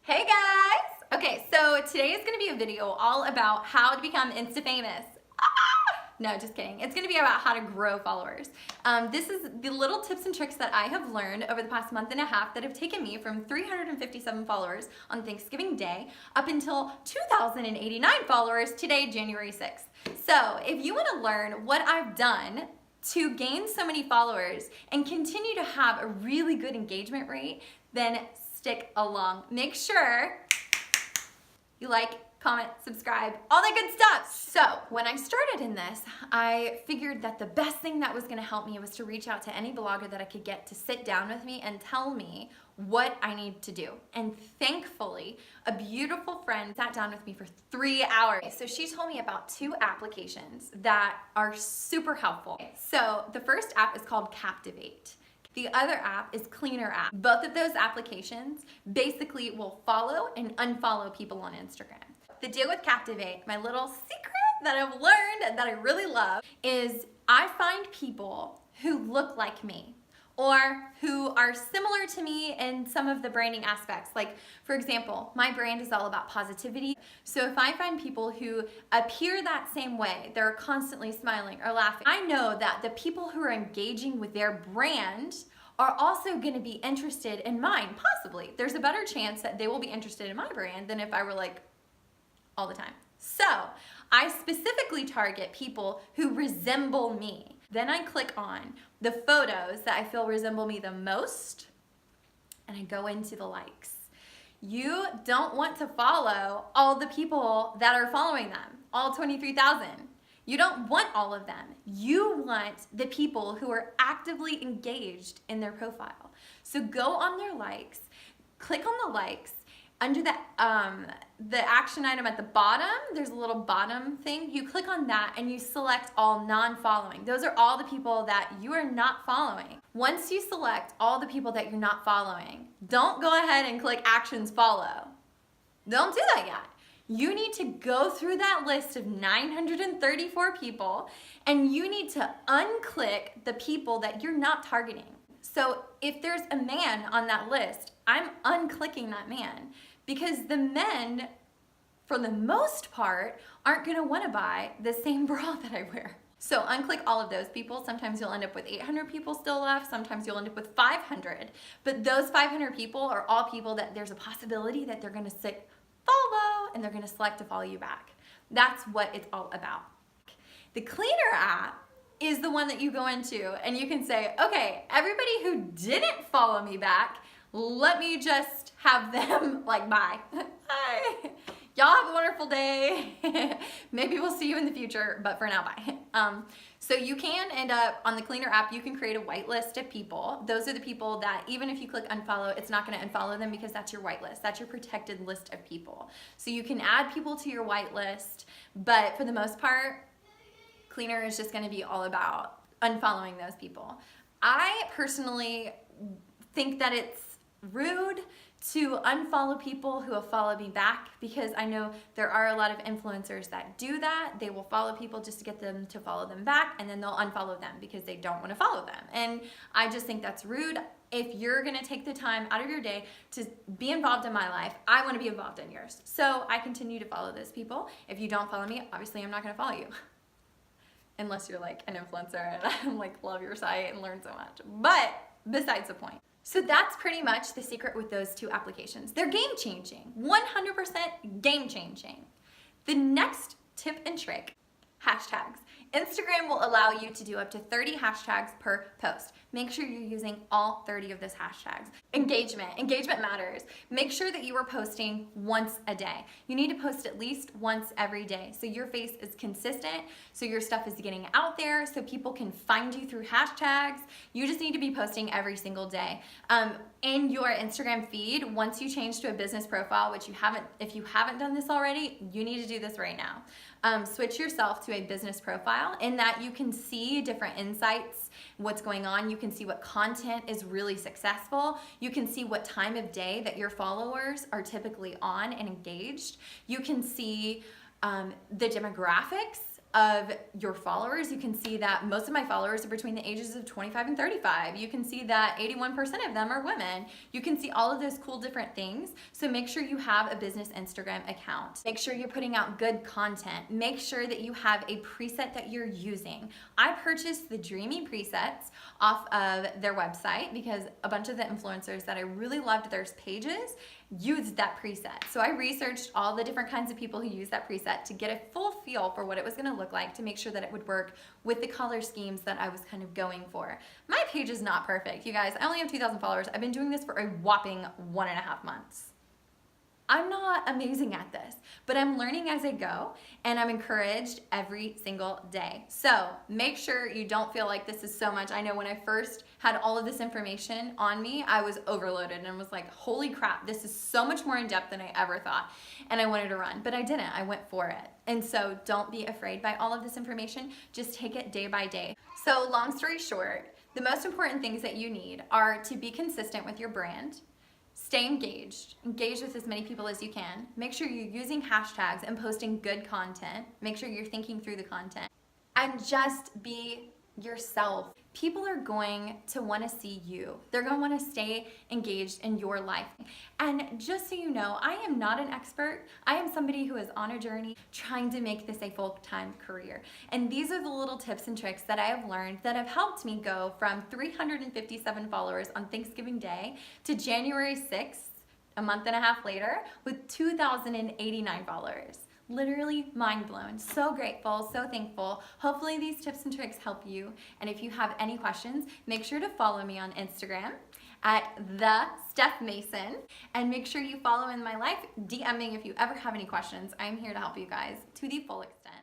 Hey guys! Okay, so today is going to be a video all about how to become Insta famous. No, just kidding. It's going to be about how to grow followers. This is the little tips and tricks that I have learned over the past month and a half that have taken me from 357 followers on Thanksgiving Day up until 2,089 followers today, January 6th. So if you want to learn what I've done to gain so many followers and continue to have a really good engagement rate, then stick along. Make sure you like, comment, subscribe, all that good stuff. So when I started in this, I figured that the best thing that was gonna help me was to reach out to any blogger that I could get to sit down with me and tell me what I need to do. And thankfully, a beautiful friend sat down with me for 3 hours. So she told me about 2 applications that are super helpful. So the first app is called Captivate. The other app is Cleaner app. Both of those applications basically will follow and unfollow people on Instagram. The deal with Captivate, my little secret that I've learned that I really love, is I find people who look like me or who are similar to me in some of the branding aspects. Like, for example, my brand is all about positivity. So if I find people who appear that same way, they're constantly smiling or laughing, I know that the people who are engaging with their brand are also gonna be interested in mine, possibly. There's a better chance that they will be interested in my brand than if I were like all the time. So I specifically target people who resemble me. Then I click on the photos that I feel resemble me the most, and I go into the likes. You don't want to follow all the people that are following them, all 23,000. You don't want all of them. You want the people who are actively engaged in their profile. So go on their likes, click on the likes. Under the action item at the bottom, there's a little bottom thing. You click on that and you select all non-following. Those are all the people that you are not following. Once you select all the people that you're not following, don't go ahead and click actions follow. Don't do that yet. You need to go through that list of 934 people and you need to unclick the people that you're not targeting. So if there's a man on that list, I'm unclicking that man because the men, for the most part, aren't gonna wanna buy the same bra that I wear. So unclick all of those people. Sometimes you'll end up with 800 people still left. Sometimes you'll end up with 500. But those 500 people are all people that there's a possibility that they're gonna click follow and they're gonna select to follow you back. That's what it's all about. The Cleaner app is the one that you go into and you can say, okay, everybody who didn't follow me back, let me just have them like, bye. Bye. Y'all have a wonderful day. Maybe we'll see you in the future, but for now, bye. So you can end up on the Cleaner app, you can create a whitelist of people. Those are the people that even if you click unfollow, it's not gonna unfollow them because that's your whitelist. That's your protected list of people. So you can add people to your whitelist, but for the most part, Cleaner is just gonna be all about unfollowing those people. I personally think that it's rude to unfollow people who have followed me back because I know there are a lot of influencers that do that. They will follow people just to get them to follow them back and then they'll unfollow them because they don't want to follow them. And I just think that's rude. If you're gonna take the time out of your day to be involved in my life, I wanna be involved in yours. So I continue to follow those people. If you don't follow me, obviously I'm not gonna follow you. Unless you're like an influencer and I'm like, love your site and learn so much. But besides the point. So that's pretty much the secret with those 2 applications. They're game changing, 100% game changing. The next tip and trick, hashtags. Instagram will allow you to do up to 30 hashtags per post. Make sure you're using all 30 of those hashtags. Engagement matters. Make sure that you are posting once a day. You need to post at least once every day so your face is consistent, so your stuff is getting out there, so people can find you through hashtags. You just need to be posting every single day. In your Instagram feed, once you change to a business profile, which if you haven't done this already, you need to do this right now. Switch yourself to a business profile in that you can see different insights, what's going on. You can see what content is really successful. You can see what time of day that your followers are typically on and engaged. You can see the demographics of your followers, you can see that most of my followers are between the ages of 25 and 35. You can see that 81% of them are women. You can see all of those cool different things. So make sure you have a business Instagram account. Make sure you're putting out good content. Make sure that you have a preset that you're using. I purchased the Dreamy presets off of their website because a bunch of the influencers that I really loved their pages used that preset. So I researched all the different kinds of people who use that preset to get a full feel for what it was gonna look like to make sure that it would work with the color schemes that I was kind of going for. My page is not perfect, you guys. I only have 2,000 followers. I've been doing this for a whopping 1.5 months. I'm not amazing at this, but I'm learning as I go, and I'm encouraged every single day. So make sure you don't feel like this is so much. I know when I first had all of this information on me, I was overloaded and was like, holy crap, this is so much more in depth than I ever thought. And I wanted to run, but I didn't. I went for it. And so don't be afraid by all of this information. Just take it day by day. So long story short, the most important things that you need are to be consistent with your brand. Stay engaged. Engage with as many people as you can. Make sure you're using hashtags and posting good content. Make sure you're thinking through the content. And just be yourself. People are going to want to see you. They're going to want to stay engaged in your life. And just so you know, I am not an expert. I am somebody who is on a journey trying to make this a full-time career. And these are the little tips and tricks that I have learned that have helped me go from 357 followers on Thanksgiving Day to January 6th, a month and a half later, with 2,089 followers. Literally mind blown. So grateful, so thankful. Hopefully these tips and tricks help you. And if you have any questions, make sure to follow me on Instagram at the Steph Mason, and make sure you follow In My Life, DMing if you ever have any questions. I'm here to help you guys to the full extent.